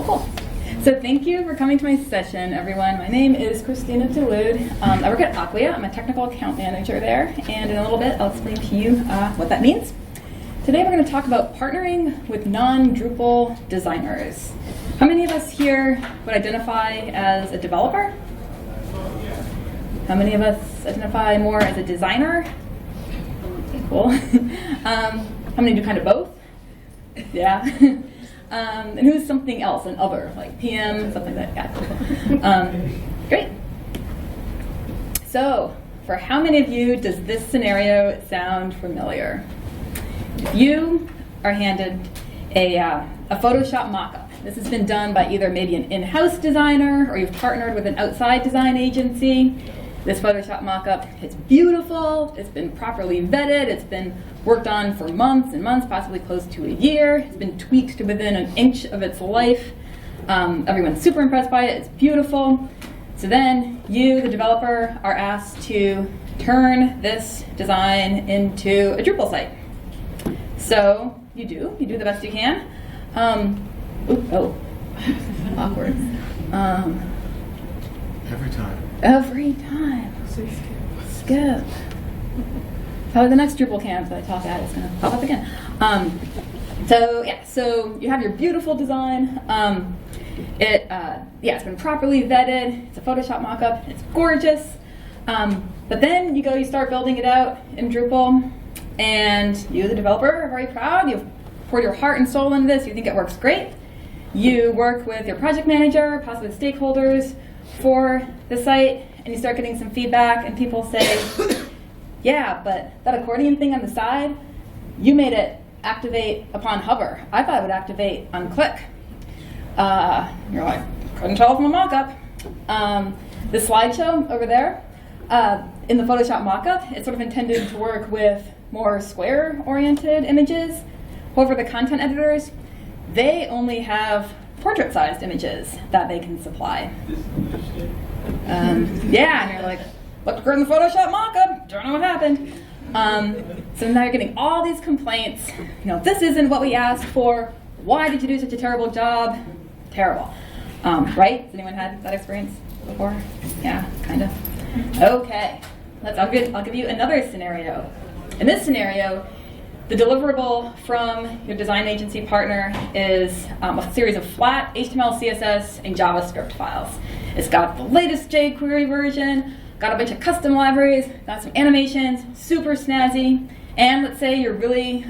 Cool. So thank you for coming to my session, everyone. My name is Christina Dulude. I work at Acquia. I'm a technical account manager there, and in a little bit I'll explain to you what that means. Today we're going to talk about partnering with non-Drupal designers. How many of us here would identify as a developer? How many of us identify more as a designer? Cool. How many do kind of both? Yeah. And who's something else, an other, like PM, something like that? Yeah. Great. So, for how many of you does this scenario sound familiar? If you are handed a Photoshop mockup, this has been done by either maybe an in-house designer or you've partnered with an outside design agency. This Photoshop mockup, it's beautiful, it's been properly vetted, it's been worked on for months and months, possibly close to a year. It's been tweaked to within an inch of its life. Everyone's super impressed by it, it's beautiful. So then you, the developer, are asked to turn this design into a Drupal site. So you do the best you can. Awkward. Every time. Skip. Probably the next DrupalCamp that I talk at is going to pop up again. So you have your beautiful design. It's been properly vetted. It's a Photoshop mockup. It's gorgeous. But then you start building it out in Drupal, and you, the developer, are very proud. You've poured your heart and soul into this. You think it works great. You work with your project manager, possibly stakeholders, for the site, and you start getting some feedback, and people say, yeah, but that accordion thing on the side, you made it activate upon hover. I thought it would activate on click. You're like, couldn't tell from a mock-up. The slideshow over there, in the Photoshop mock-up, it's sort of intended to work with more square-oriented images. However, the content editors, they only have portrait-sized images that they can supply. And you're like, looked good in the Photoshop mockup, don't know what happened. So now you're getting all these complaints. This isn't what we asked for. Why did you do such a terrible job? Terrible. Right? Has anyone had that experience before? Yeah, kind of. Okay. I'll give you another scenario. In this scenario, the deliverable from your design agency partner is a series of flat HTML, CSS, and JavaScript files. It's got the latest jQuery version, got a bunch of custom libraries, got some animations, super snazzy, and let's say you're really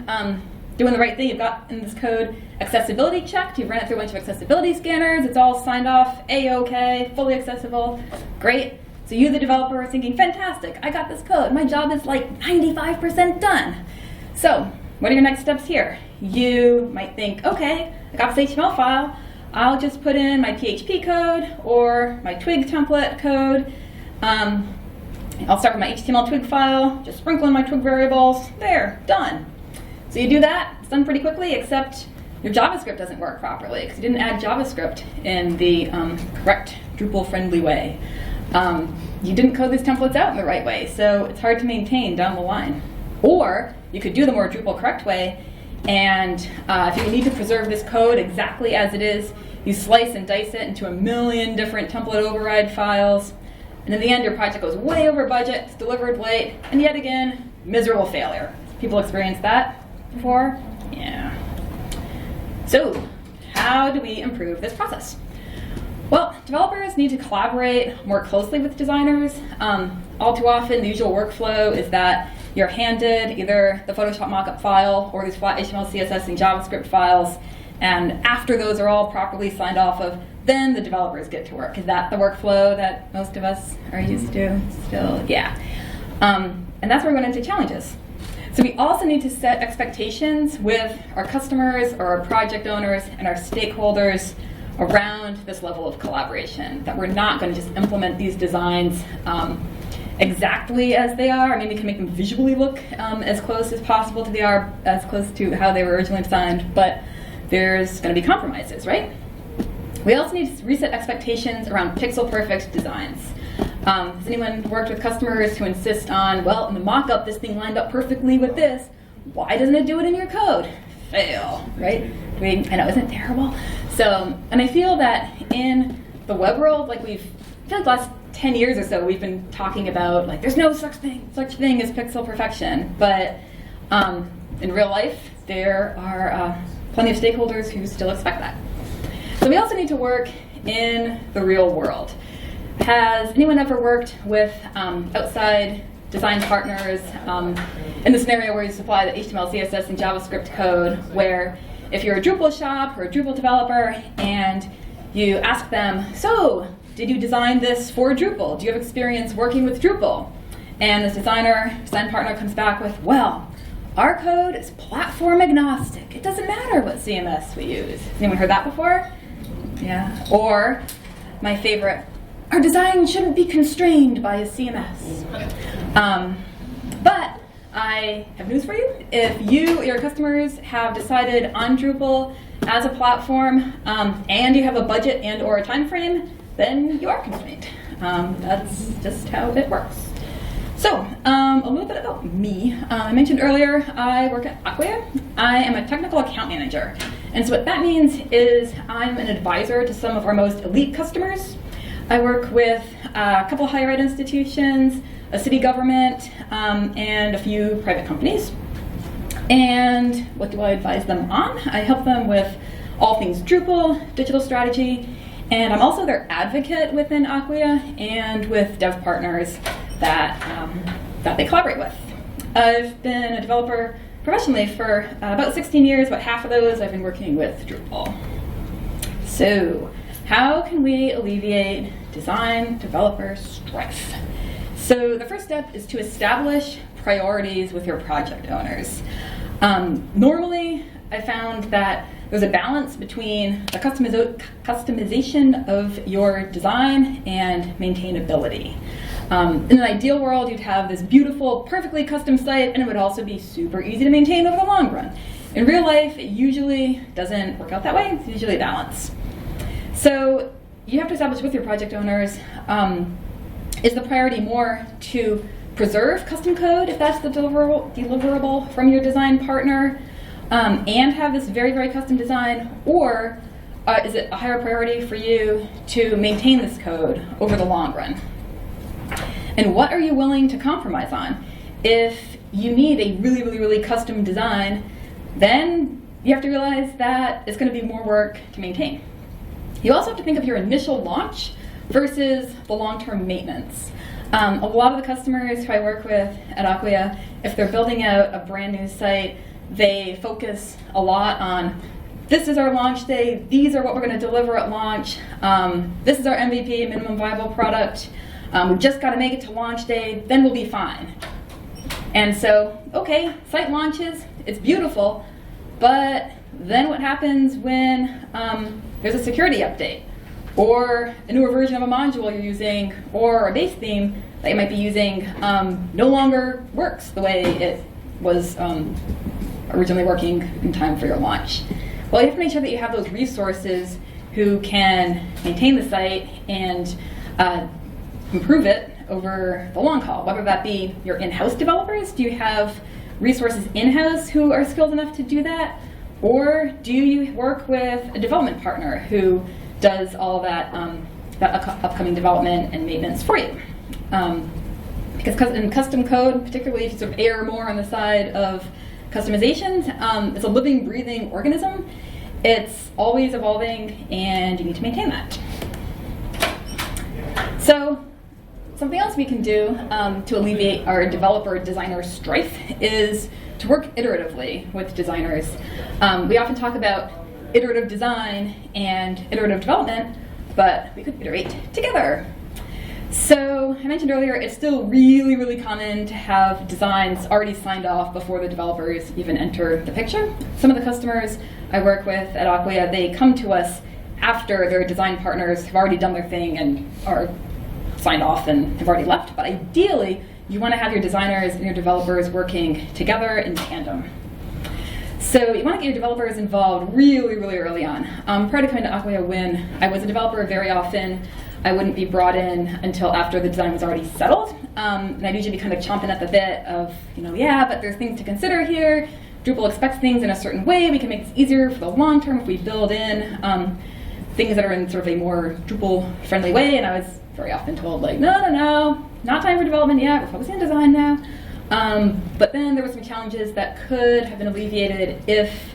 doing the right thing. You've got in this code accessibility checked, you've run it through a bunch of accessibility scanners, it's all signed off, A-OK, fully accessible, great. So you, the developer, are thinking, fantastic, I got this code, my job is like 95% done. So, what are your next steps here? You might think, okay, I got this HTML file, I'll just put in my PHP code or my Twig template code. I'll start with my HTML Twig file, just sprinkle in my Twig variables, there, done. So you do that, it's done pretty quickly, except your JavaScript doesn't work properly because you didn't add JavaScript in the correct Drupal-friendly way. You didn't code these templates out in the right way, so it's hard to maintain down the line. Or you could do the more Drupal correct way, and if you need to preserve this code exactly as it is, you slice and dice it into a million different template override files, and in the end your project goes way over budget, it's delivered late, and yet again, miserable failure. People experience that before? Yeah. So, how do we improve this process? Well, developers need to collaborate more closely with designers. All too often, the usual workflow is that you're handed either the Photoshop mockup file or these flat HTML, CSS, and JavaScript files, and after those are all properly signed off of, then the developers get to work. Is that the workflow that most of us are used to still? Yeah. And that's where we run into challenges. So we also need to set expectations with our customers or our project owners and our stakeholders around this level of collaboration, that we're not going to just implement these designs exactly as they are. Maybe we can make them visually look as close as possible to as close to how they were originally designed, but there's going to be compromises, right? We also need to reset expectations around pixel-perfect designs. Has anyone worked with customers who insist on, well, in the mock-up, this thing lined up perfectly with this. Why doesn't it do it in your code? Fail, right? I know, isn't it terrible? So, and I feel that in the web world, like I feel like the last 10 years or so, we've been talking about like there's no such thing as pixel perfection, but in real life, there are plenty of stakeholders who still expect that. So we also need to work in the real world. Has anyone ever worked with outside design partners in the scenario where you supply the HTML, CSS, and JavaScript code, where if you're a Drupal shop or a Drupal developer and you ask them, so did you design this for Drupal? Do you have experience working with Drupal? And this design partner comes back with, well, our code is platform agnostic. It doesn't matter what CMS we use. Has anyone heard that before? Yeah. Or my favorite, our design shouldn't be constrained by a CMS. But I have news for you. If you, your customers, have decided on Drupal as a platform and you have a budget and or a time frame, then you are constrained. That's just how it works. So, a little bit about me. I mentioned earlier, I work at Acquia. I am a technical account manager. And so what that means is I'm an advisor to some of our most elite customers. I work with a couple higher ed institutions, a city government, and a few private companies. And what do I advise them on? I help them with all things Drupal, digital strategy, and I'm also their advocate within Acquia and with dev partners that they collaborate with. I've been a developer professionally for about 16 years, about half of those I've been working with Drupal. So, how can we alleviate design developer strife? So the first step is to establish priorities with your project owners. Normally, I found that there's a balance between the customization of your design and maintainability. In an ideal world, you'd have this beautiful, perfectly custom site, and it would also be super easy to maintain over the long run. In real life, it usually doesn't work out that way. It's usually a balance. So you have to establish with your project owners, is the priority more to preserve custom code, if that's the deliverable from your design partner, and have this very, very custom design, or is it a higher priority for you to maintain this code over the long run? And what are you willing to compromise on? If you need a really, really, really custom design, then you have to realize that it's going to be more work to maintain. You also have to think of your initial launch versus the long-term maintenance. A lot of the customers who I work with at Acquia, if they're building out a brand new site, they focus a lot on, this is our launch day, these are what we're going to deliver at launch, this is our MVP, minimum viable product, we've just got to make it to launch day, then we'll be fine. And so, okay, site launches, it's beautiful, but then what happens when there's a security update, or a newer version of a module you're using, or a base theme that you might be using no longer works the way it was originally working in time for your launch? Well, you have to make sure that you have those resources who can maintain the site and improve it over the long haul, whether that be your in-house developers. Do you have resources in-house who are skilled enough to do that? Or do you work with a development partner who does all that, upcoming development and maintenance for you? Because in custom code, particularly if you sort of err more on the side of customizations, it's a living, breathing organism. It's always evolving, and you need to maintain that. So, something else we can do to alleviate our developer-designer strife is to work iteratively with designers. We often talk about iterative design and iterative development, but we could iterate together. So I mentioned earlier, it's still really, really common to have designs already signed off before the developers even enter the picture. Some of the customers I work with at Acquia, they come to us after their design partners have already done their thing and are signed off and have already left. But ideally, you want to have your designers and your developers working together in tandem. So you want to get your developers involved really, really early on. Prior to coming to Acquia, when I was a developer, very often I wouldn't be brought in until after the design was already settled. And I'd usually be kind of chomping at the bit of, yeah, but there's things to consider here. Drupal expects things in a certain way, we can make this easier for the long term if we build in things that are in sort of a more Drupal-friendly way. And I was very often told, like, no, not time for development yet, we're focusing on design now. But then there were some challenges that could have been alleviated if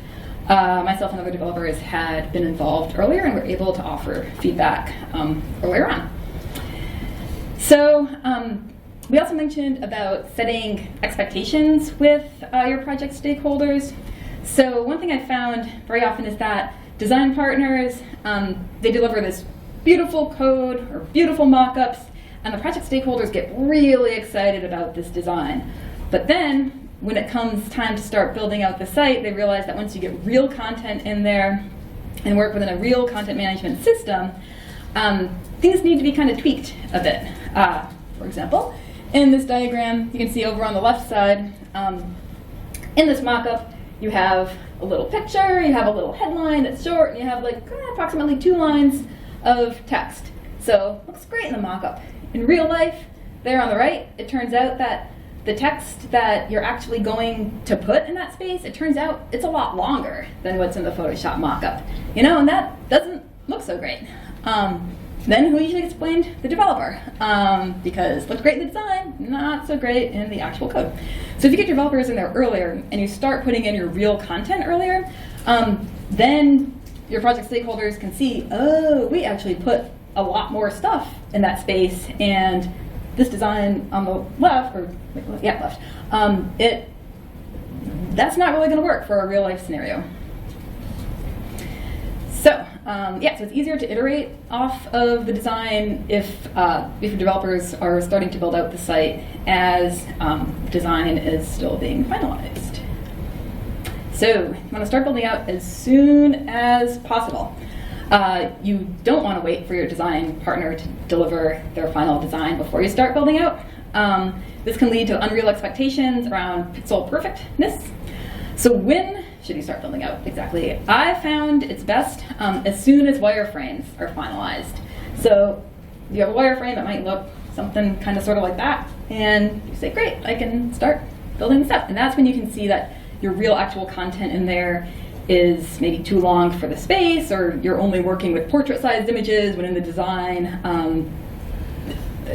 myself and other developers had been involved earlier and were able to offer feedback earlier on. So we also mentioned about setting expectations with your project stakeholders. So one thing I found very often is that design partners, they deliver this beautiful code or beautiful mock-ups, and the project stakeholders get really excited about this design. But then, when it comes time to start building out the site, they realize that once you get real content in there and work within a real content management system, things need to be kind of tweaked a bit. For example, in this diagram, you can see over on the left side, in this mock-up, you have a little picture, you have a little headline that's short, and you have like approximately 2 lines of text. So looks great in the mock-up. In real life, there on the right, it turns out that the text that you're actually going to put in that space, it turns out it's a lot longer than what's in the Photoshop mock-up. And that doesn't look so great. Then who usually gets blamed? The developer. Because looks great in the design, not so great in the actual code. So if you get your developers in there earlier and you start putting in your real content earlier, then your project stakeholders can see, oh, we actually put a lot more stuff in that space, and this design on the left, that's not really going to work for a real life scenario. So so it's easier to iterate off of the design if your developers are starting to build out the site as design is still being finalized. So you want to start building out as soon as possible. You don't want to wait for your design partner to deliver their final design before you start building out. This can lead to unreal expectations around pixel perfectness. So when should you start building out exactly? I found it's best as soon as wireframes are finalized. So if you have a wireframe, it might look something kind of sort of like that. And you say, great, I can start building this up. And that's when you can see that your real actual content in there is maybe too long for the space, or you're only working with portrait-sized images when in the design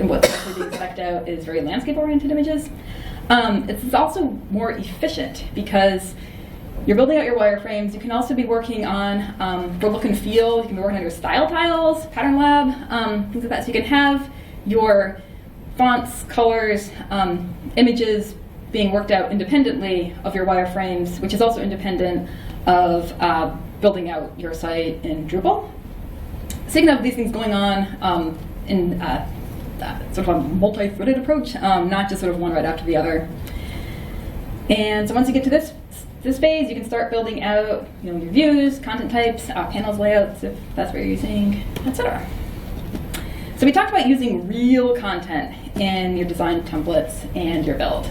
what's actually being spec'd out is very landscape-oriented images. It's also more efficient because you're building out your wireframes. You can also be working on for look and feel. You can be working on your style tiles, pattern lab, things like that. So you can have your fonts, colors, images being worked out independently of your wireframes, which is also independent of building out your site in Drupal. So you can have these things going on in sort of a multi-threaded approach, not just sort of one right after the other. And so once you get to this phase, you can start building out your views, content types, panels, layouts, if that's what you're using, etc. So we talked about using real content in your design templates and your build.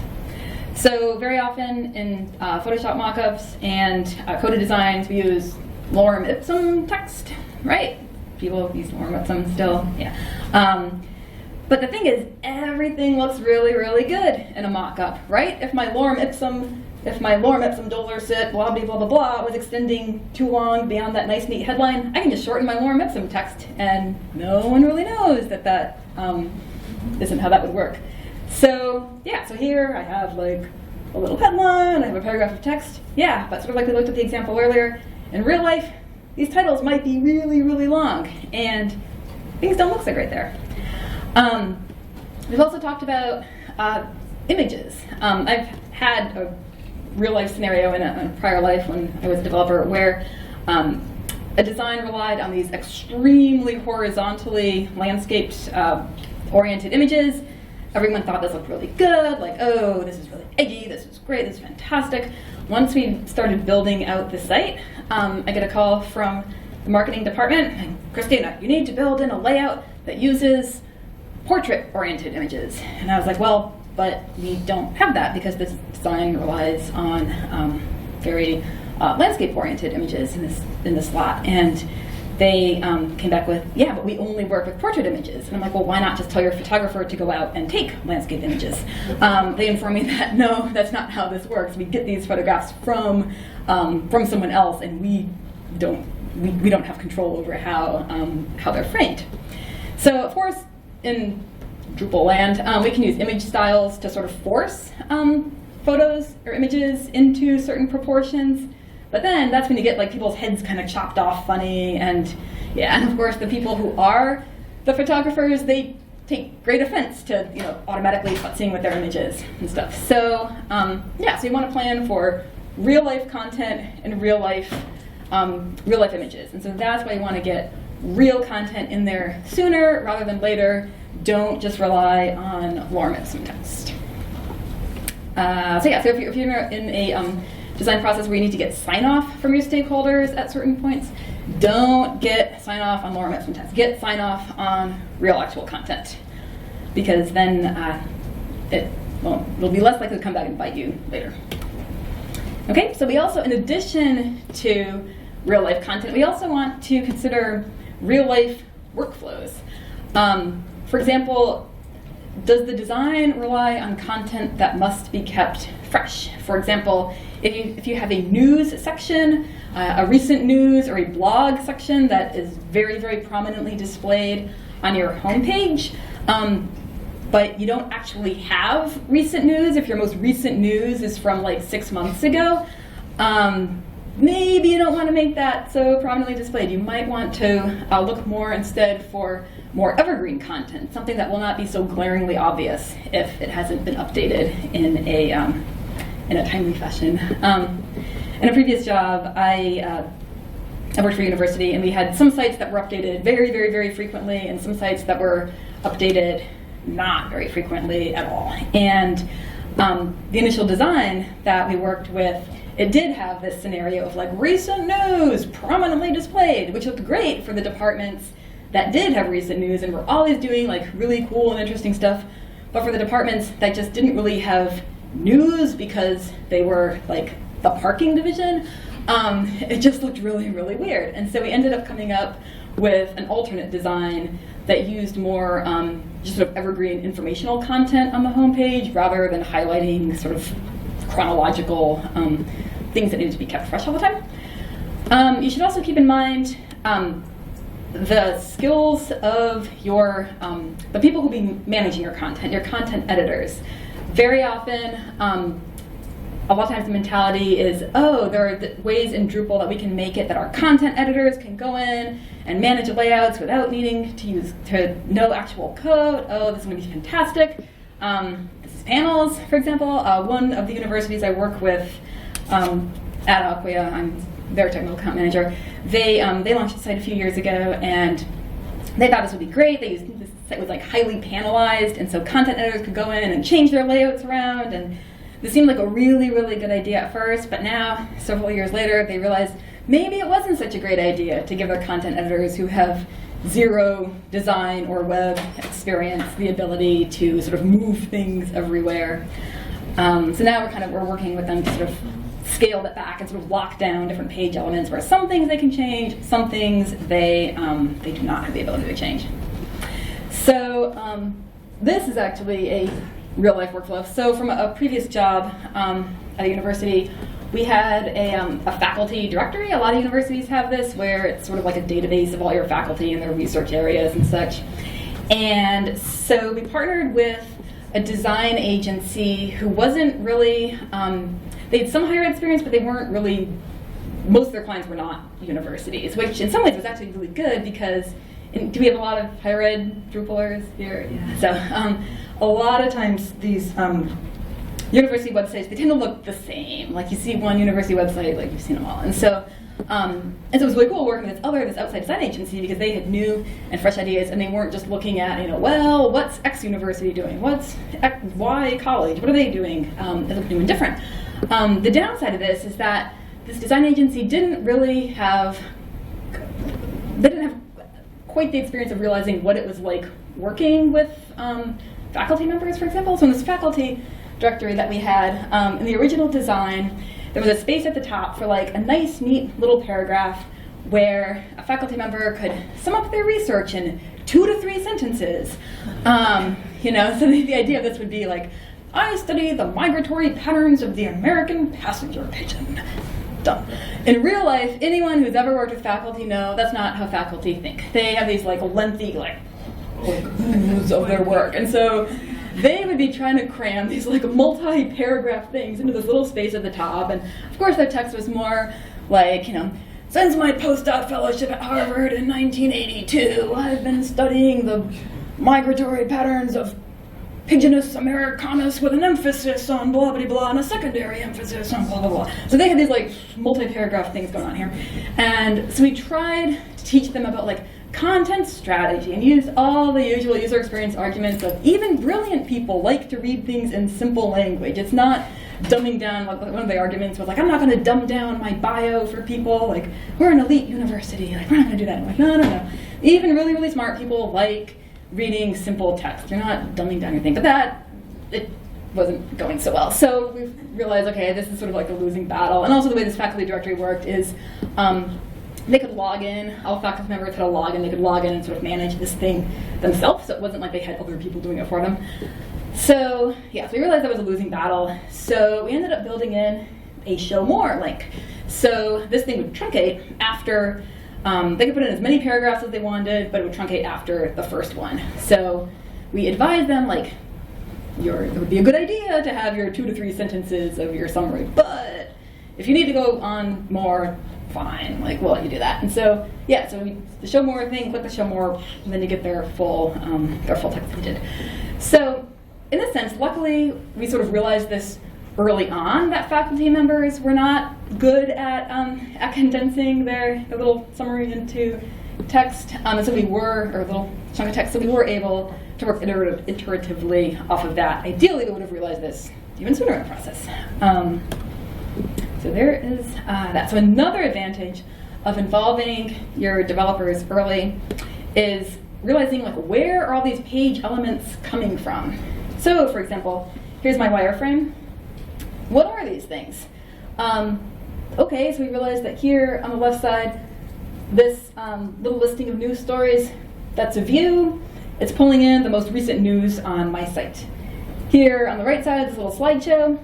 So very often in Photoshop mockups and coded designs, we use lorem ipsum text, right? People use lorem ipsum still, yeah. But the thing is, everything looks really, really good in a mockup, right? If my lorem ipsum dolor sit blah blah blah blah blah was extending too long beyond that nice neat headline, I can just shorten my lorem ipsum text, and no one really knows that isn't how that would work. So yeah, so here I have like a little headline, I have a paragraph of text. Yeah, but sort of like we looked at the example earlier, in real life, these titles might be really, really long, and things don't look so great there. We've also talked about images. I've had a real life scenario in a prior life when I was a developer where a design relied on these extremely horizontally landscaped oriented images. Everyone thought this looked really good, like, oh, this is really edgy, this is great, this is fantastic. Once we started building out the site, I get a call from the marketing department, Christina, you need to build in a layout that uses portrait-oriented images. And I was like, well, but we don't have that because this design relies on very landscape-oriented images in this slot. And they came back with, yeah, but we only work with portrait images. And I'm like, well, why not just tell your photographer to go out and take landscape images? They informed me that, no, that's not how this works. We get these photographs from someone else, and we don't have control over how they're framed. So, of course, in Drupal land, we can use image styles to sort of force photos or images into certain proportions. But then that's when you get like people's heads kind of chopped off funny, and yeah, and of course the people who are the photographers, they take great offense to automatically futzing with their images and stuff. So yeah, so you want to plan for real life content and real life images, and so that's why you want to get real content in there sooner rather than later. Don't just rely on lorem ipsum text. So yeah, so if you're in a design process where you need to get sign-off from your stakeholders at certain points, don't get sign-off on lorem ipsum text. Get sign-off on real actual content, because then it'll be less likely to come back and bite you later. Okay, so we also, in addition to real-life content, we also want to consider real-life workflows. For example, does the design rely on content that must be kept fresh? For example, if you have a news section, a recent news or a blog section that is very, very prominently displayed on your homepage, but you don't actually have recent news, if your most recent news is from like 6 months ago, maybe you don't want to make that so prominently displayed. You might want to look more instead for more evergreen content, something that will not be so glaringly obvious if it hasn't been updated in a timely fashion. In a previous job, I worked for a university, and we had some sites that were updated very, very, very frequently, and some sites that were updated not very frequently at all. And the initial design that we worked with, it did have this scenario of like recent news prominently displayed, which looked great for the departments that did have recent news and were always doing like really cool and interesting stuff. But for the departments that just didn't really have news because they were like the parking division, it just looked really, really weird. And so we ended up coming up with an alternate design that used more just sort of evergreen informational content on the homepage rather than highlighting sort of chronological things that needed to be kept fresh all the time. You should also keep in mind the skills of your the people who will be managing your content editors. Very often, a lot of times the mentality is, oh, there are ways in Drupal that we can make it that our content editors can go in and manage layouts without needing to know actual code. Oh, this is going to be fantastic. This is panels, for example. One of the universities I work with at Acquia, I'm their technical account manager, they launched the site a few years ago, and they thought this would be great. This site was like highly panelized, and so content editors could go in and change their layouts around, and this seemed like a really, really good idea at first, but now, several years later, they realized maybe it wasn't such a great idea to give their content editors who have zero design or web experience the ability to sort of move things everywhere. So now we're working with them to sort of scale that back and sort of lock down different page elements where some things they can change, some things they do not have the ability to change. So this is actually a real-life workflow. So from a previous job at a university, we had a faculty directory. A lot of universities have this, where it's sort of like a database of all your faculty and their research areas and such. And so we partnered with a design agency who wasn't really, they had some higher ed experience, but they weren't really, most of their clients were not universities, which in some ways was actually really good because, do we have a lot of higher ed Drupalers here? Yeah. So a lot of times these university websites, they tend to look the same. Like you see one university website, like you've seen them all. And so it was really cool working with this outside design agency because they had new and fresh ideas, and they weren't just looking at, well, what's X university doing? What's Y college? What are they doing? They're doing different. The downside of this is that this design agency didn't have quite the experience of realizing what it was like working with faculty members, for example. So in this faculty directory that we had, in the original design, there was a space at the top for like a nice, neat little paragraph where a faculty member could sum up their research in 2 to 3 sentences. You know, so the idea of this would be like, I study the migratory patterns of the American passenger pigeon. Done. In real life, anyone who's ever worked with faculty know that's not how faculty think. They have these like lengthy like of their work, and so they would be trying to cram these like multi-paragraph things into this little space at the top, and of course their text was more like, you know, since my postdoc fellowship at Harvard in 1982, I've been studying the migratory patterns of Pigeonus americanus with an emphasis on blah blah blah and a secondary emphasis on blah blah blah. So they had these like multi-paragraph things going on here, and so we tried to teach them about like content strategy and use all the usual user experience arguments of even brilliant people like to read things in simple language. It's not dumbing down, like one of the arguments was like, I'm not going to dumb down my bio for people, like we're an elite university, like we're not going to do that. I'm like, no. Even really, really smart people like reading simple text. You're not dumbing down your thing, but it wasn't going so well. So we realized, okay, this is sort of like a losing battle. And also the way this faculty directory worked is they could log in, all faculty members had a login, they could log in and sort of manage this thing themselves, so it wasn't like they had other people doing it for them. So yeah, so we realized that was a losing battle. So we ended up building in a show more link. So this thing would truncate after, they could put in as many paragraphs as they wanted, but it would truncate after the first one. So we advised them, like, it would be a good idea to have your 2 to 3 sentences of your summary, but if you need to go on more, fine, like we'll let you do that. And so yeah, so the show more thing, click the show more, and then you get their full text printed. So in this sense, luckily we sort of realized this early on, that faculty members were not good at condensing their little summary into text, and so or a little chunk of text, so we were able to work iteratively off of that. Ideally, we would have realized this even sooner in the process. So there is that. So another advantage of involving your developers early is realizing, like, where are all these page elements coming from? So, for example, here's my wireframe. What are these things? Okay, so we realized that here on the left side, this little listing of news stories, that's a view. It's pulling in the most recent news on my site. Here on the right side, this little slideshow,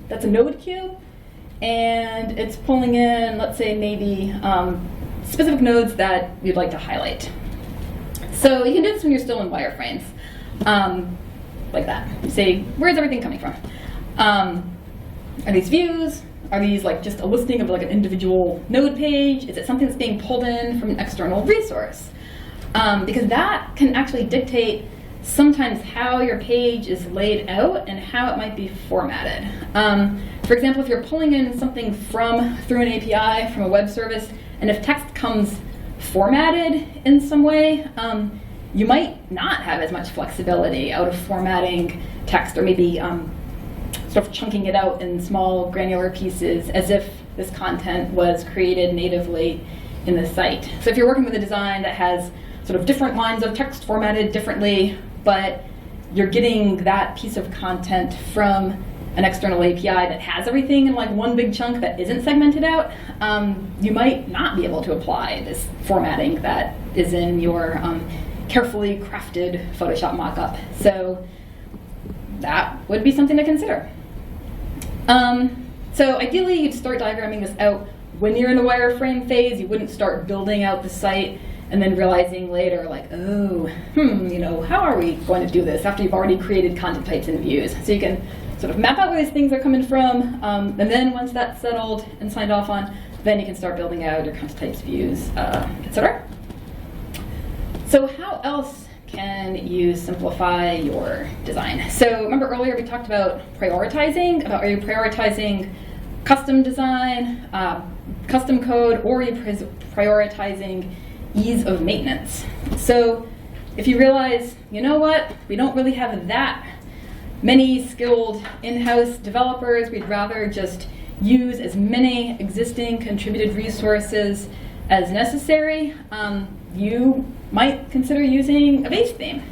that's a node queue, and it's pulling in, let's say, maybe specific nodes that you'd like to highlight. So you can do this when you're still in wireframes, like that. You say, where's everything coming from? Are these views? Are these like just a listing of like an individual node page? Is it something that's being pulled in from an external resource? Because that can actually dictate sometimes how your page is laid out and how it might be formatted. For example, if you're pulling in something through an API from a web service, and if text comes formatted in some way, you might not have as much flexibility out of formatting text, or maybe sort of chunking it out in small granular pieces as if this content was created natively in the site. So if you're working with a design that has sort of different lines of text formatted differently, but you're getting that piece of content from an external API that has everything in like one big chunk that isn't segmented out, you might not be able to apply this formatting that is in your carefully crafted Photoshop mockup. So that would be something to consider. So ideally, you'd start diagramming this out when you're in the wireframe phase. You wouldn't start building out the site and then realizing later, like, oh, how are we going to do this after you've already created content types and views? So you can sort of map out where these things are coming from, and then once that's settled and signed off on, then you can start building out your content types, views, etc. So how else can you simplify your design? So remember earlier we talked about prioritizing, are you prioritizing custom design, custom code, or are you prioritizing ease of maintenance? So if you realize, you know what, we don't really have that many skilled in-house developers, we'd rather just use as many existing contributed resources as necessary, you might consider using a base theme.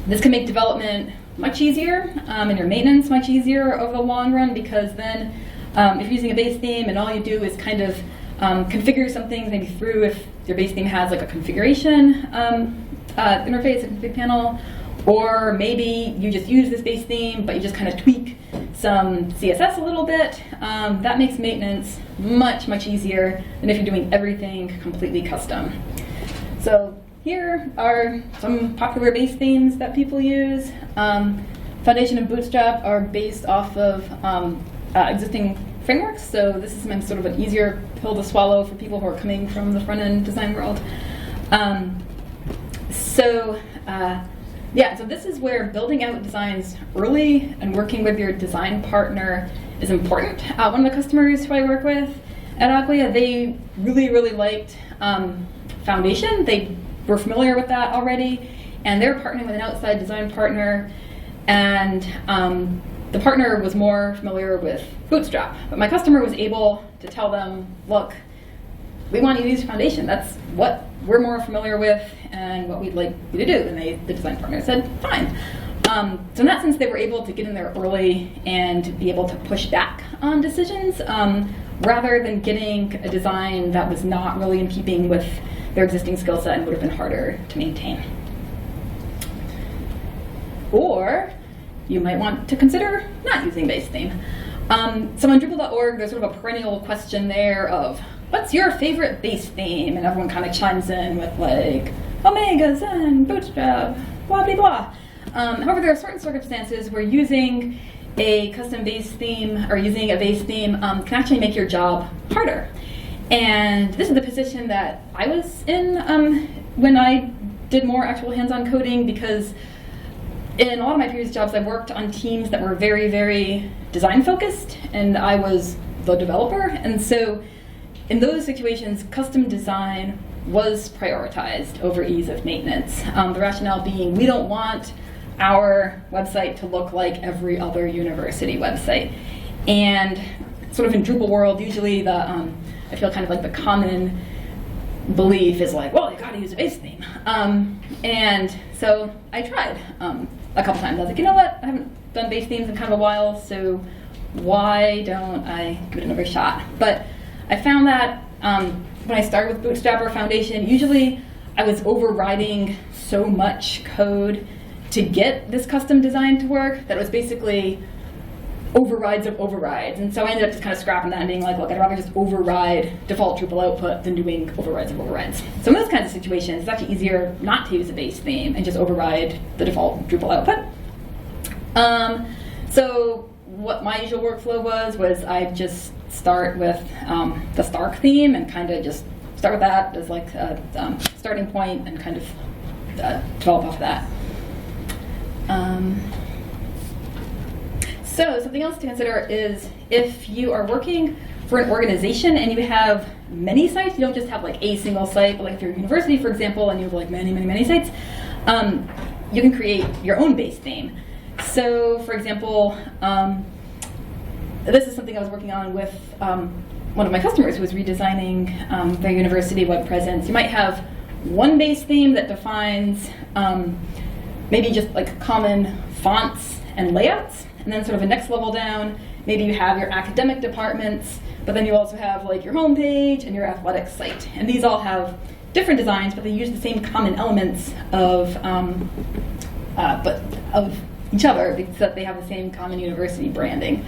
This can make development much easier and your maintenance much easier over the long run, because then if you're using a base theme and all you do is kind of configure some things maybe through if your base theme has like a configuration interface, a config panel, or maybe you just use this base theme, but you just kind of tweak some CSS a little bit. That makes maintenance much, much easier than if you're doing everything completely custom. So here are some popular base themes that people use. Foundation and Bootstrap are based off of existing frameworks, so this is sort of an easier pill to swallow for people who are coming from the front-end design world. So this is where building out designs early and working with your design partner is important. One of the customers who I work with at Acquia, they really, really liked Foundation. They were familiar with that already, and they're partnering with an outside design partner, and the partner was more familiar with Bootstrap. But my customer was able to tell them, look, we want you to use Foundation. That's what we're more familiar with and what we'd like you to do. And the design partner said, fine. So in that sense, they were able to get in there early and be able to push back on decisions rather than getting a design that was not really in keeping with their existing skill set and would have been harder to maintain. Or you might want to consider not using base theme. So on Drupal.org, there's sort of a perennial question there of, what's your favorite base theme? And everyone kind of chimes in with like, Omega, Zen, Bootstrap, blah, blah, blah. However, there are certain circumstances where using a custom base theme or using a base theme can actually make your job harder. And this is the position that I was in when I did more actual hands-on coding, because in a lot of my previous jobs, I worked on teams that were very, very design-focused, and I was the developer. And so in those situations, custom design was prioritized over ease of maintenance. The rationale being, we don't want our website to look like every other university website. And sort of in Drupal world, usually I feel kind of like the common belief is like, well, you gotta use a base theme. And so I tried a couple times. I was like, you know what? I haven't done base themes in kind of a while, so why don't I give it another shot? But I found that when I started with Bootstrap or Foundation, usually I was overriding so much code to get this custom design to work that it was basically overrides of overrides. And so I ended up just kind of scrapping that and being like, look, I'd rather just override default Drupal output than doing overrides of overrides. So in those kinds of situations, it's actually easier not to use a base theme and just override the default Drupal output. So what my usual workflow was I'd just start with the Stark theme and kind of just start with that as like a starting point and kind of develop off of that. So something else to consider is if you are working for an organization and you have many sites, you don't just have like a single site, but like if you're a university, for example, and you have like many, many, many sites, you can create your own base theme. So for example, this is something I was working on with one of my customers who was redesigning their university web presence. You might have one base theme that defines maybe just like common fonts and layouts, and then sort of a next level down, maybe you have your academic departments, but then you also have like your homepage and your athletics site. And these all have different designs, but they use the same common elements of each other because that they have the same common university branding.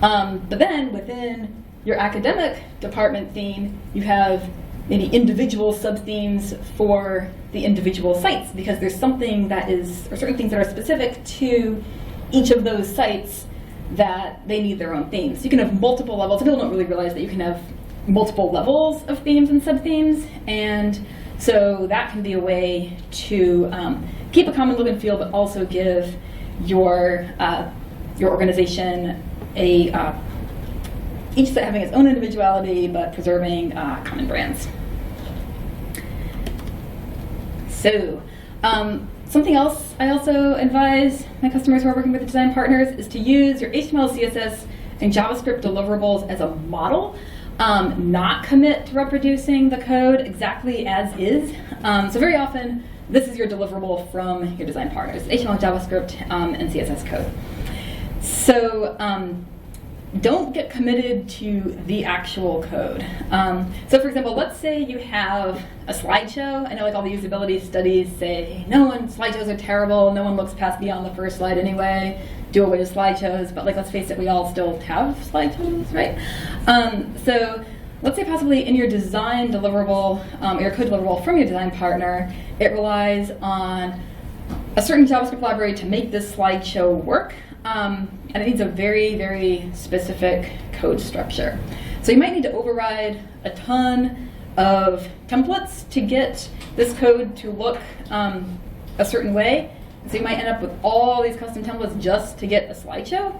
But then within your academic department theme, you have maybe individual sub-themes for the individual sites, because there's something that is, or certain things that are specific to each of those sites that they need their own themes. You can have multiple levels. People don't really realize that you can have multiple levels of themes and sub-themes, and so that can be a way to keep a common look and feel, but also give your organization each site having its own individuality, but preserving common brands. So, something else I also advise my customers who are working with design partners is to use your HTML, CSS, and JavaScript deliverables as a model, not commit to reproducing the code exactly as is. So very often, this is your deliverable from your design partners, HTML, JavaScript, and CSS code. So don't get committed to the actual code. So for example, let's say you have a slideshow. I know like all the usability studies say, slideshows are terrible, no one looks past beyond the first slide anyway, do away with slideshows, but like let's face it, we all still have slideshows, right? So let's say possibly in your design deliverable, your code deliverable from your design partner, it relies on a certain JavaScript library to make this slideshow work. And it needs a very, very specific code structure. So you might need to override a ton of templates to get this code to look a certain way. So you might end up with all these custom templates just to get a slideshow.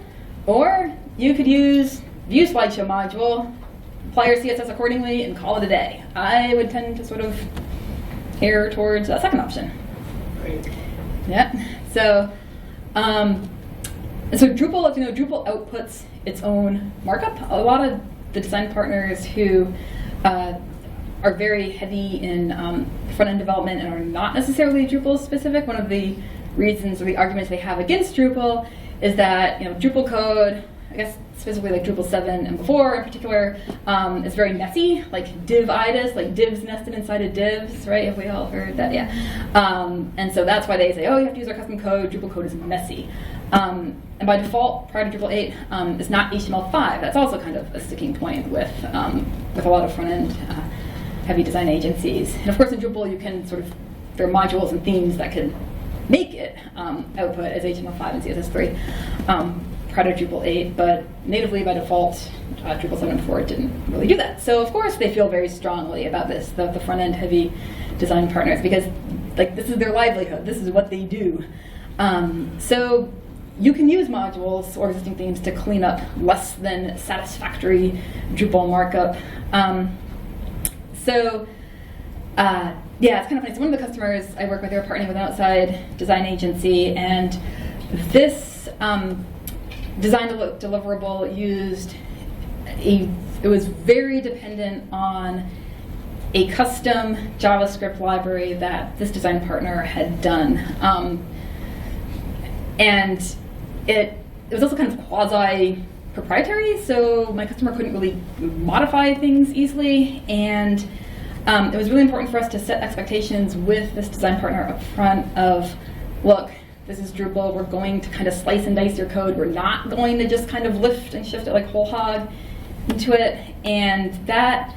Or you could use view slideshow module, apply your CSS accordingly, and call it a day. I would tend to sort of err towards a second option. Great. Yeah. So Drupal, as you know, Drupal outputs its own markup. A lot of the design partners who are very heavy in front-end development and are not necessarily Drupal specific, one of the reasons or the arguments they have against Drupal is that Drupal code, I guess specifically like Drupal 7 and before in particular, is very messy, like div-itis, like divs nested inside of divs, right? Have we all heard that? Yeah. And so that's why they say, oh, you have to use our custom code. Drupal code is messy. And by default, prior to Drupal 8, it's not HTML5. That's also kind of a sticking point with a lot of front-end heavy design agencies. And of course, in Drupal, you can there are modules and themes that can make it output as HTML5 and CSS3 prior to Drupal 8, but natively by default, Drupal 7 and 4 didn't really do that. So of course, they feel very strongly about this, the front-end heavy design partners, because this is their livelihood. This is what they do. So you can use modules or existing themes to clean up less than satisfactory Drupal markup. Yeah, it's kind of funny. So one of the customers I work with, they're partnering with an outside design agency, and this design deliverable it was very dependent on a custom JavaScript library that this design partner had done. And it was also kind of quasi-proprietary, so my customer couldn't really modify things easily, and it was really important for us to set expectations with this design partner up front of, look, this is Drupal, we're going to kind of slice and dice your code, we're not going to just kind of lift and shift it like whole hog into it, and that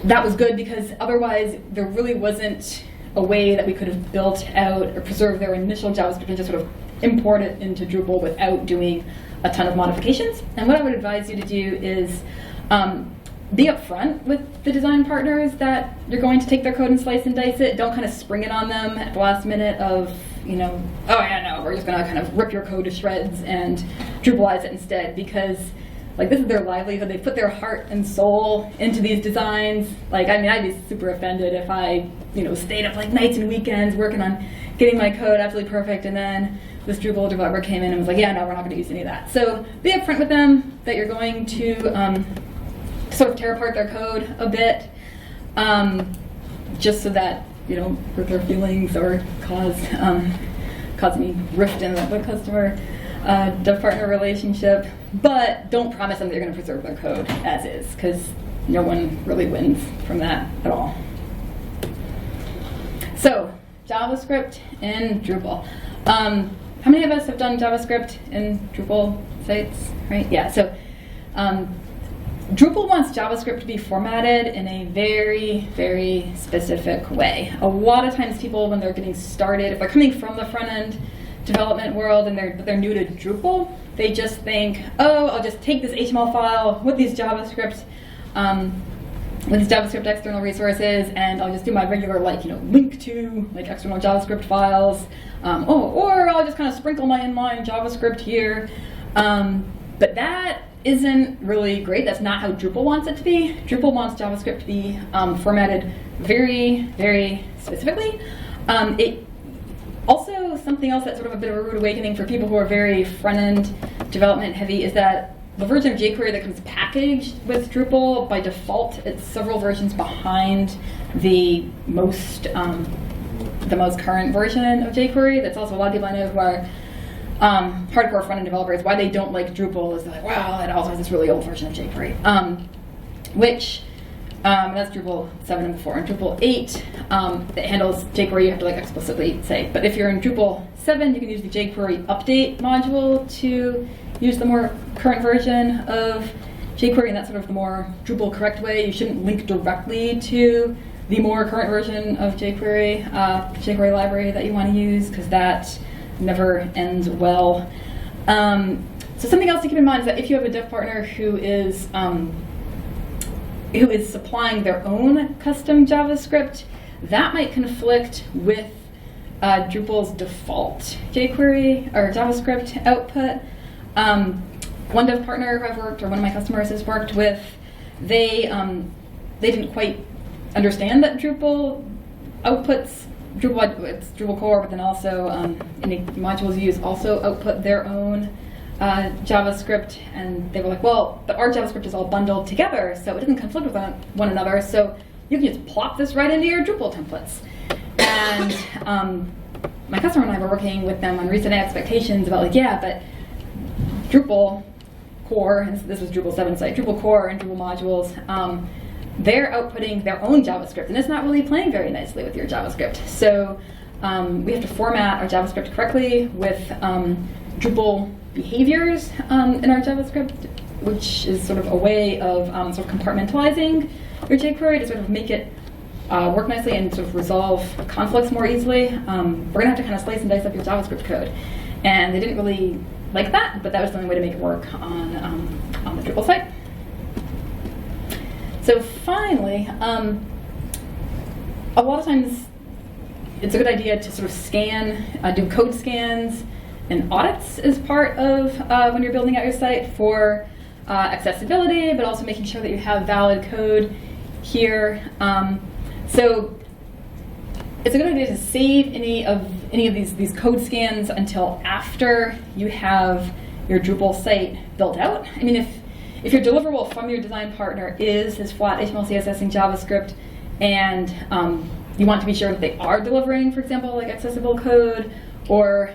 was good because otherwise there really wasn't a way that we could have built out or preserved their initial JavaScript and just sort of import it into Drupal without doing a ton of modifications. And what I would advise you to do is be upfront with the design partners that you're going to take their code and slice and dice it. Don't kind of spring it on them at the last minute of, oh yeah, no, we're just going to kind of rip your code to shreds and Drupalize it instead, because this is their livelihood. They put their heart and soul into these designs. I'd be super offended if I, stayed up nights and weekends working on getting my code absolutely perfect, and then this Drupal developer came in and was like, yeah, no, we're not going to use any of that. So be upfront with them that you're going to sort of tear apart their code a bit, just so that you don't hurt their feelings or cause any rift in the customer dev partner relationship. But don't promise them that you're going to preserve their code as is, because no one really wins from that at all. So JavaScript in Drupal. How many of us have done JavaScript in Drupal sites? Right? Yeah. So Drupal wants JavaScript to be formatted in a very, very specific way. A lot of times people, when they're getting started, if they're coming from the front-end development world and they're new to Drupal, they just think, oh, I'll just take this HTML file with these JavaScript external resources, and I'll just do my regular link to external JavaScript files, or I'll just kind of sprinkle my inline JavaScript here. But that isn't really great. That's not how Drupal wants it to be. Drupal wants JavaScript to be formatted very, very specifically. Also, something else that's sort of a bit of a rude awakening for people who are very front-end development heavy is that the version of jQuery that comes packaged with Drupal, by default, it's several versions behind the most current version of jQuery. That's also a lot of people I know who are hardcore front-end developers, why they don't like Drupal is they're like, wow, it also has this really old version of jQuery, which that's Drupal 7 and before. In Drupal 8, it handles jQuery, you have to like explicitly say. But if you're in Drupal 7, you can use the jQuery update module to use the more current version of jQuery, and that's sort of the more Drupal correct way. You shouldn't link directly to the more current version of jQuery, jQuery library that you want to use, because that never ends well. So something else to keep in mind is that if you have a dev partner who is supplying their own custom JavaScript, that might conflict with Drupal's default jQuery or JavaScript output. One dev partner who I've worked, or one of my customers has worked with, they didn't quite understand that Drupal outputs, it's Drupal core, but then also any modules you use also output their own JavaScript, and they were like, well, but our JavaScript is all bundled together, so it doesn't conflict with one another, so you can just plop this right into your Drupal templates. And my customer and I were working with them on resetting expectations about like, yeah, but Drupal core, and this was Drupal 7 site, Drupal core and Drupal modules, they're outputting their own JavaScript, and it's not really playing very nicely with your JavaScript. So we have to format our JavaScript correctly with Drupal behaviors in our JavaScript, which is sort of a way of sort of compartmentalizing your jQuery to sort of make it work nicely and sort of resolve conflicts more easily. We're going to have to kind of slice and dice up your JavaScript code. And they didn't really like that, but that was the only way to make it work on the Drupal site. So finally, a lot of times it's a good idea to sort of scan, do code scans and audits as part of when you're building out your site for accessibility, but also making sure that you have valid code here. So it's a good idea to save any of these code scans until after you have your Drupal site built out. I mean, if your deliverable from your design partner is this flat HTML, CSS, and JavaScript, and you want to be sure that they are delivering, for example, like accessible code, or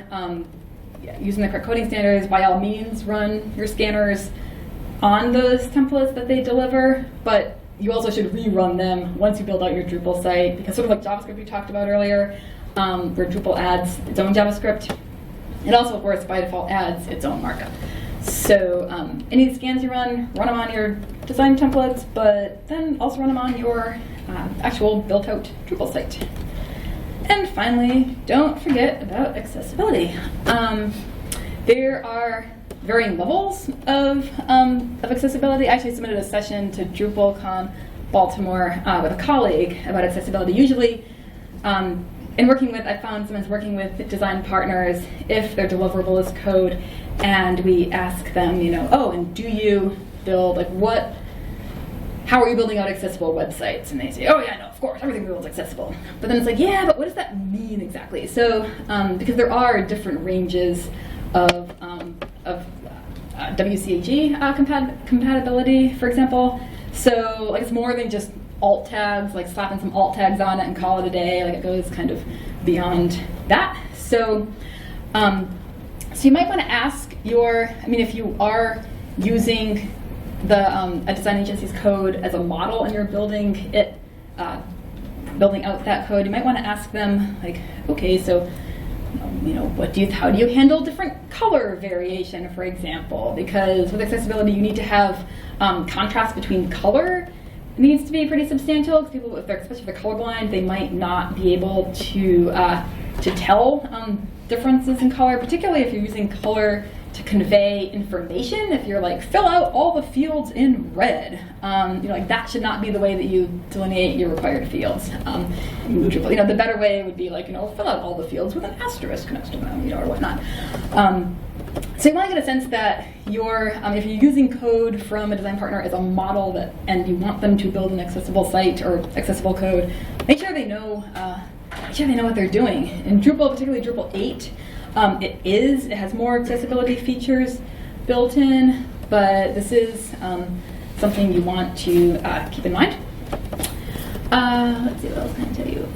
using the correct coding standards, by all means run your scanners on those templates that they deliver, but you also should rerun them once you build out your Drupal site, because sort of like JavaScript we talked about earlier, where Drupal adds its own JavaScript, it also, of course, by default adds its own markup. So any scans you run them on your design templates, but then also run them on your actual built-out Drupal site. And finally, don't forget about accessibility. There are varying levels of accessibility. I actually submitted a session to DrupalCamp Baltimore with a colleague about accessibility. Usually, in working with, I found someone's working with design partners if their deliverable is code, and we ask them, oh, and do you build, how are you building out accessible websites? And they say, oh yeah, no, of course, everything we build is accessible. But then it's like, yeah, but what does that mean exactly? So, because there are different ranges of WCAG compatibility, for example. So it's more than just alt tags, like slapping some alt tags on it and call it a day. Like it goes kind of beyond that. So, so you might want to ask if you are using a design agency's code as a model and you're building out that code, you might want to ask them, okay, so how do you handle different color variation, for example? Because with accessibility, you need to have contrast between color. It needs to be pretty substantial, because people, especially if they're colorblind, they might not be able to tell differences in color, particularly if you're using color to convey information. If you're fill out all the fields in red, that should not be the way that you delineate your required fields. The better way would be fill out all the fields with an asterisk next to them, or whatnot. So you want to get a sense that if you're using code from a design partner as a model and you want them to build an accessible site or accessible code, make sure they know what they're doing. In Drupal, particularly Drupal 8, it has more accessibility features built in, but this is something you want to keep in mind. Let's see, what else can I tell you?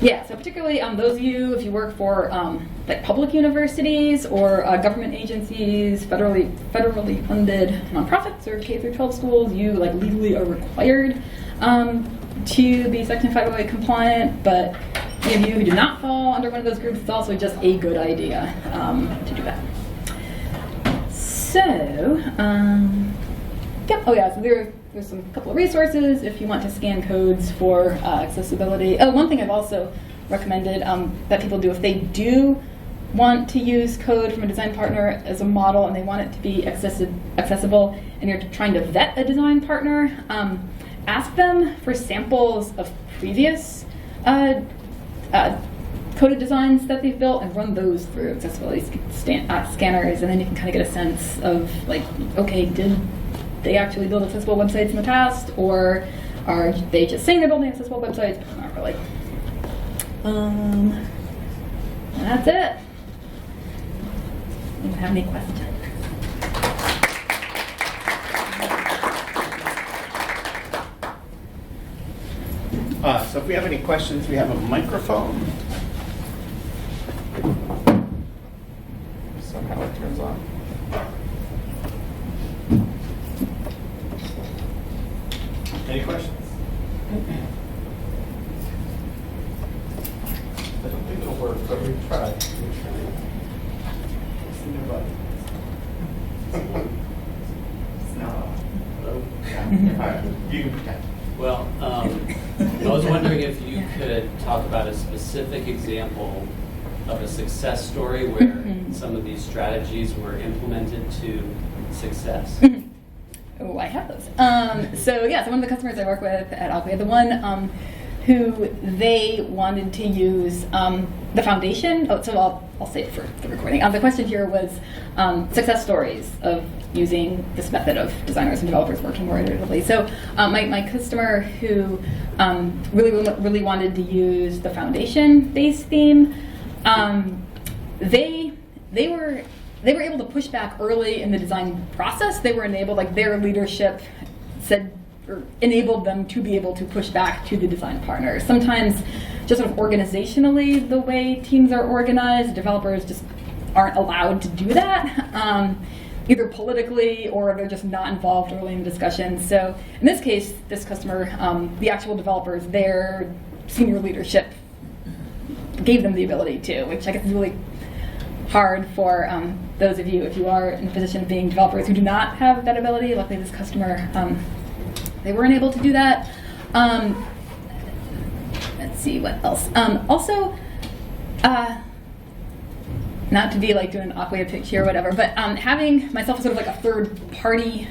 Yeah, so particularly those of you, if you work for like public universities or government agencies, federally funded nonprofits or K through 12 schools, you like legally are required to be Section 508 compliant. But any of you who do not fall under one of those groups, it's also just a good idea to do that. So, yeah. Oh yeah. So there's some couple of resources if you want to scan codes for accessibility. Oh, one thing I've also recommended that people do if they do want to use code from a design partner as a model and they want it to be accessible, and you're trying to vet a design partner, ask them for samples of previous coded designs that they've built and run those through accessibility scanners, and then you can kind of get a sense of like, okay, did they actually build accessible websites in the past, or are they just saying they're building accessible websites but not really? That's it. Do you have any questions? So if we have any questions, we have a microphone. Somehow it turns on. Any questions? I don't think it'll work, but we tried. What's the new button? It's not on. Hello? Yeah. All right, you can pretend. Well, I was wondering if you could talk about a specific example of a success story where some of these strategies were implemented to success. Oh, I have those. So one of the customers I work with at Agile, the one who they wanted to use the foundation. Oh, so I'll say it for the recording. The question here was success stories of using this method of designers and developers working more iteratively. So my customer who really wanted to use the foundation-based theme, they were able to push back early in the design process. They were enabled, like their leadership said, or enabled them to be able to push back to the design partner. Sometimes just sort of organizationally, the way teams are organized, developers just aren't allowed to do that, either politically or they're just not involved early in the discussion. So in this case, this customer, the actual developers, their senior leadership gave them the ability to, which I guess is really hard for those of you, if you are in the position of being developers who do not have that ability. Luckily, this customer, they weren't able to do that. Let's see what else. Also, not to be like doing an awkward pitch here or whatever, but having myself as sort of like a third party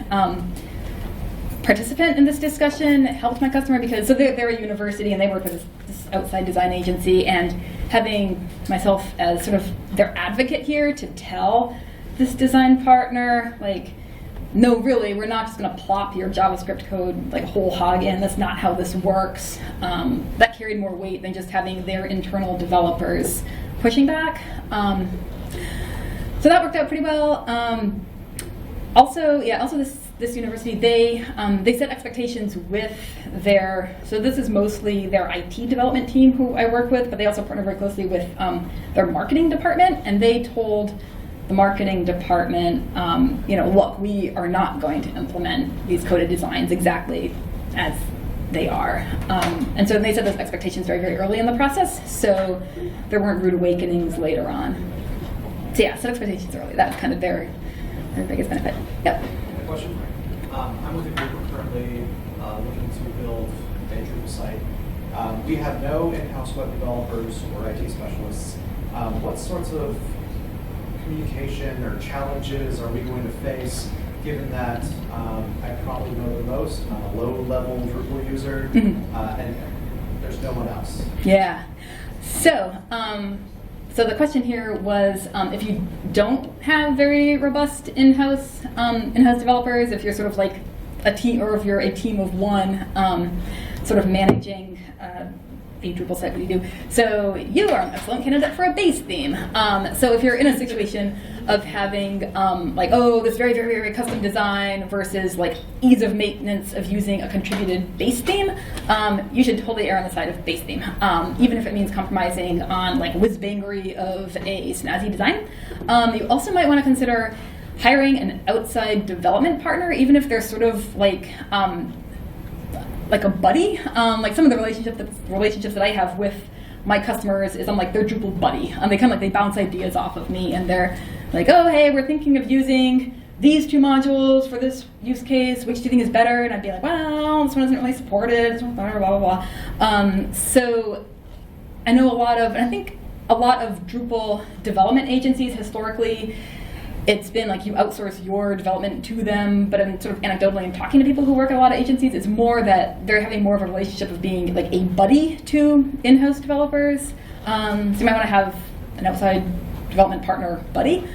participant in this discussion helped my customer because they're a university and they work with this outside design agency, and having myself as sort of their advocate here to tell this design partner, like, no, really, we're not just going to plop your JavaScript code like whole hog in. That's not how this works. That carried more weight than just having their internal developers pushing back. So that worked out pretty well. Also this university, they set expectations with so this is mostly their IT development team who I work with, but they also partner very closely with their marketing department, and they told the marketing department, look, we are not going to implement these coded designs exactly as they are. And so they set those expectations very, very early in the process, so there weren't rude awakenings later on. So yeah, set expectations early. That's kind of their biggest benefit. Yep. Question. I'm with a group we're currently looking to build a Drupal site. We have no in-house web developers or IT specialists. What sorts of communication or challenges are we going to face, given that I probably know the most, I'm a low-level Drupal user, and there's no one else? Yeah. So the question here was, if you don't have very robust in-house developers, if you're sort of like a team, or if you're a team of one, sort of managing a Drupal site, what do you do? So you are an excellent candidate for a base theme. So if you're in a situation of having like, oh, this very, very, very custom design versus like ease of maintenance of using a contributed base theme, you should totally err on the side of base theme, even if it means compromising on like whiz-bangery of a snazzy design. You also might want to consider hiring an outside development partner, even if they're sort of like a buddy. Like some of the relationships that I have with my customers is I'm like their Drupal buddy. They kind of like they bounce ideas off of me, and they're like, oh, hey, we're thinking of using these two modules for this use case. Which do you think is better? And I'd be like, well, this one isn't really supported. This one's better, blah blah blah. So I know I think a lot of Drupal development agencies historically, it's been like you outsource your development to them, but I'm sort of anecdotally I'm talking to people who work at a lot of agencies, it's more that they're having more of a relationship of being like a buddy to in-house developers. So you might want to have an outside development partner buddy.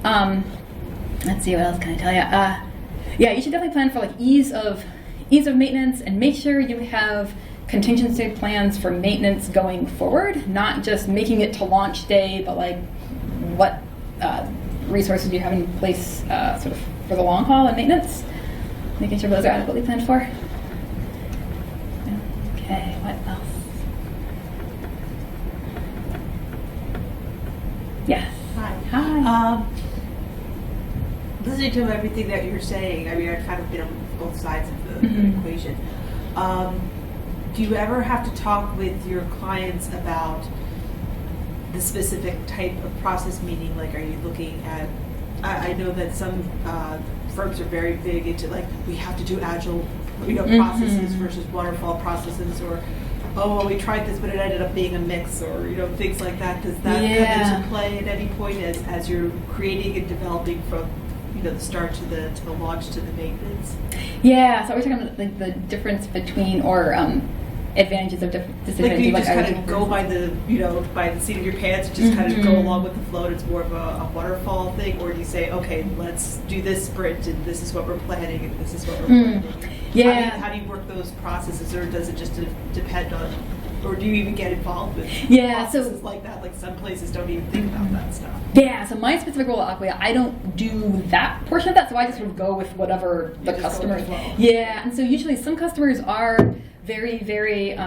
Let's see, what else can I tell you? Yeah, you should definitely plan for like ease of maintenance, and make sure you have contingency plans for maintenance going forward, not just making it to launch day, but like what resources do you have in place sort of for the long haul and maintenance, making sure those are adequately planned for. Okay, what else? Yes. Hi. Listening to everything that you're saying, I mean, I've kind of been on both sides of the equation. Do you ever have to talk with your clients about the specific type of process, meaning like, are you looking at, I know that some firms are very big into like, we have to do Agile, processes versus Waterfall processes, or, oh, well, we tried this, but it ended up being a mix, or, things like that. Does that come into play at any point as you're creating and developing from, the start to the launch to the maintenance? Yeah, so we're talking about like the difference between, or advantages of different decisions. Like, do you just kind of go by the, by the seat of your pants and just kind of go along with the flow, and it's more of a waterfall thing? Or do you say, okay, let's do this sprint, and this is what we're planning, and this is what we're planning? Yeah. How do you work those processes, or does it just depend on, or do you even get involved with processes like that? Like some places don't even think about that stuff. Yeah, so my specific role at Acquia, I don't do that portion of that, so I just sort of go with whatever the customer. Yeah, and so usually some customers are very, very,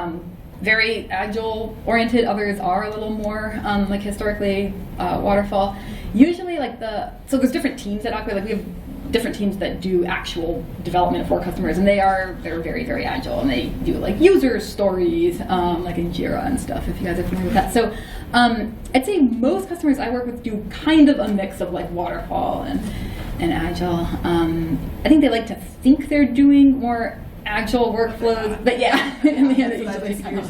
very Agile oriented. Others are a little more like historically Waterfall. Usually, so there's different teams at Acquia. Like we have different teams that do actual development for customers, and they're very, very Agile, and they do like user stories, like in Jira and stuff. If you guys are familiar with that, so I'd say most customers I work with do kind of a mix of like Waterfall and Agile. I think they like to think they're doing more Agile workflows, but yeah, in the end, they like to think, or or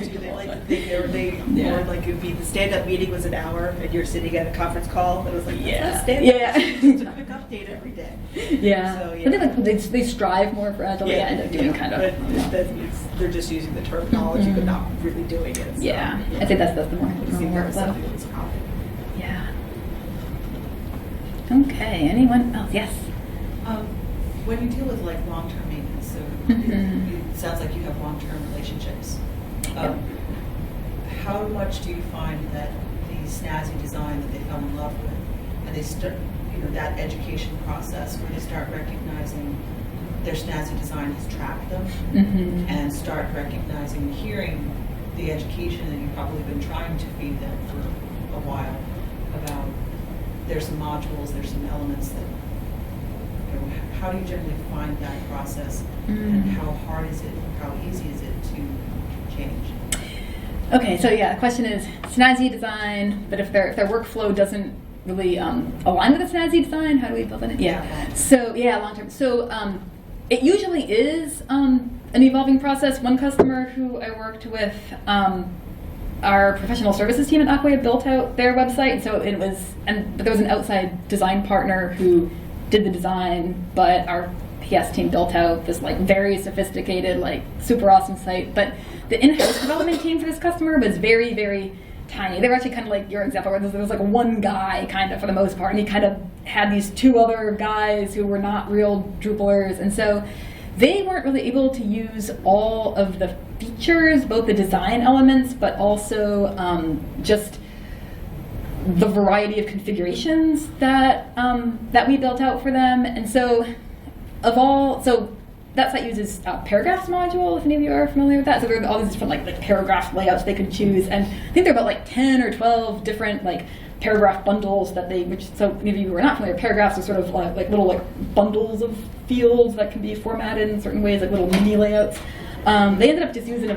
like it would be the stand-up meeting was an hour, and you're sitting at a conference call, and it was like, let's stand up, just a quick update every day. Yeah, so, I think they strive more for Agile. They end up doing kind of. But that means they're just using the terminology, but not really doing it. So, yeah, I think that's the more workflow. Yeah. Okay. Anyone else? Yes. When you deal with like long-term maintenance, so it sounds like you have long-term relationships. How much do you find that the snazzy design that they fell in love with, and they start, that education process where they start recognizing their snazzy design has trapped them, and start recognizing and hearing the education that you've probably been trying to feed them for a while about there's some modules, there's some elements that. How do you generally find that process, and how hard is it, how easy is it to change? Okay, so yeah, the question is snazzy design, but if their workflow doesn't really align with the snazzy design, how do we build it? Yeah. So yeah, long term. So it usually is an evolving process. One customer who I worked with, our professional services team at Acquia built out their website, and so but there was an outside design partner who did the design, but our PS team built out this like very sophisticated, like super awesome site. But the in-house development team for this customer was very, very tiny. They were actually kind of like your example, where there was like one guy kind of for the most part, and he kind of had these two other guys who were not real Drupalers, and so they weren't really able to use all of the features, both the design elements, but also just the variety of configurations that that we built out for them. And so that site uses paragraphs module, if any of you are familiar with that. So there are all these different like paragraph layouts they could choose, and I think there are about like 10 or 12 different like paragraph bundles that so any of you who are not familiar, paragraphs are sort of like little like bundles of fields that can be formatted in certain ways, like little mini layouts. They ended up just using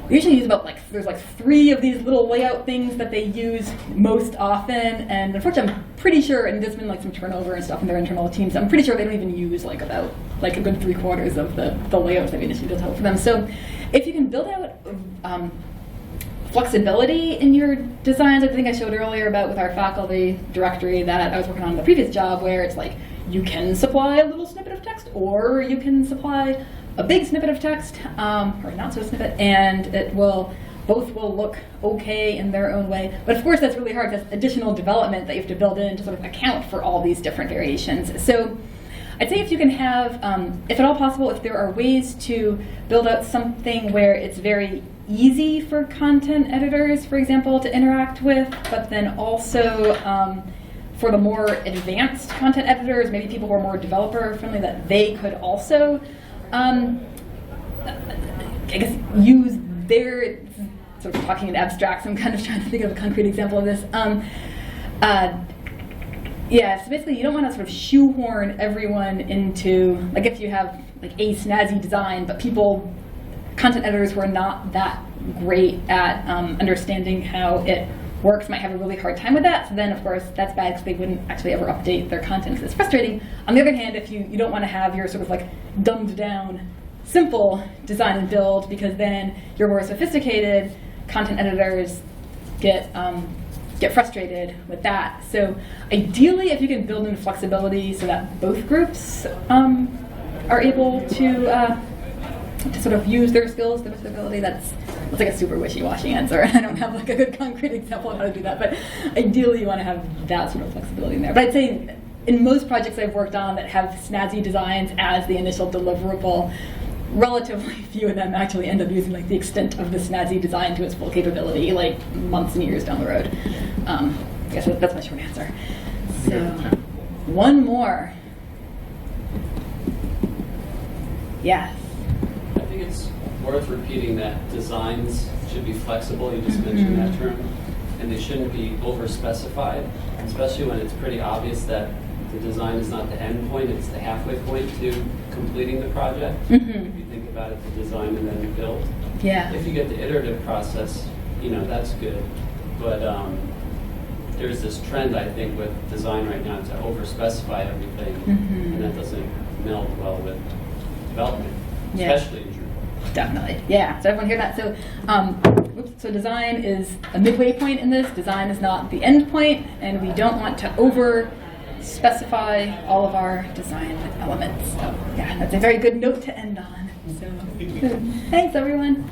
we usually use about there's 3 of these little layout things that they use most often, and unfortunately I'm pretty sure, and there's been like some turnover and stuff in their internal teams, I'm pretty sure they don't even use about a good 3/4 of the layouts that we initially built out for them. So if you can build out flexibility in your designs, I think I showed earlier about with our faculty directory that I was working on in the previous job, where it's like you can supply a little snippet of text, or you can supply a big snippet of text, or not so snippet, and both will look okay in their own way. But of course that's really hard. That's additional development that you have to build in to sort of account for all these different variations. So I'd say if you can have, if at all possible, if there are ways to build out something where it's very easy for content editors, for example, to interact with, but then also for the more advanced content editors, maybe people who are more developer friendly, that they could also I guess use their, sort of talking in abstracts, I'm kind of trying to think of a concrete example of this. Yeah, so basically you don't want to sort of shoehorn everyone into, like if you have like a snazzy design, but content editors who are not that great at understanding how it works might have a really hard time with that. So then of course that's bad because they wouldn't actually ever update their content, because it's frustrating. On the other hand, if you don't want to have your sort of like dumbed down simple design and build, because then your more sophisticated content editors get frustrated with that. So ideally, if you can build in flexibility so that both groups are able to sort of use their skills, their ability, that's like a super wishy-washy answer. I don't have like a good concrete example of how to do that, but ideally you want to have that sort of flexibility in there. But I'd say in most projects I've worked on that have snazzy designs as the initial deliverable, relatively few of them actually end up using like the extent of the snazzy design to its full capability, like months and years down the road. I guess that's my short answer. So, one more. Yes. I think it's worth repeating that designs should be flexible. You just mentioned that term, and they shouldn't be over-specified, especially when it's pretty obvious that the design is not the end point, it's the halfway point to completing the project. If you think about it, the design and then the build. Yeah. If you get the iterative process, that's good. But there's this trend, I think, with design right now to over-specify everything, and that doesn't meld well with development, especially in Drupal. Definitely. Yeah. So everyone hear that? So, so design is a midway point in this. Design is not the end point, and we don't want to over-specify all of our design elements. So, yeah, that's a very good note to end on. So, thanks, everyone.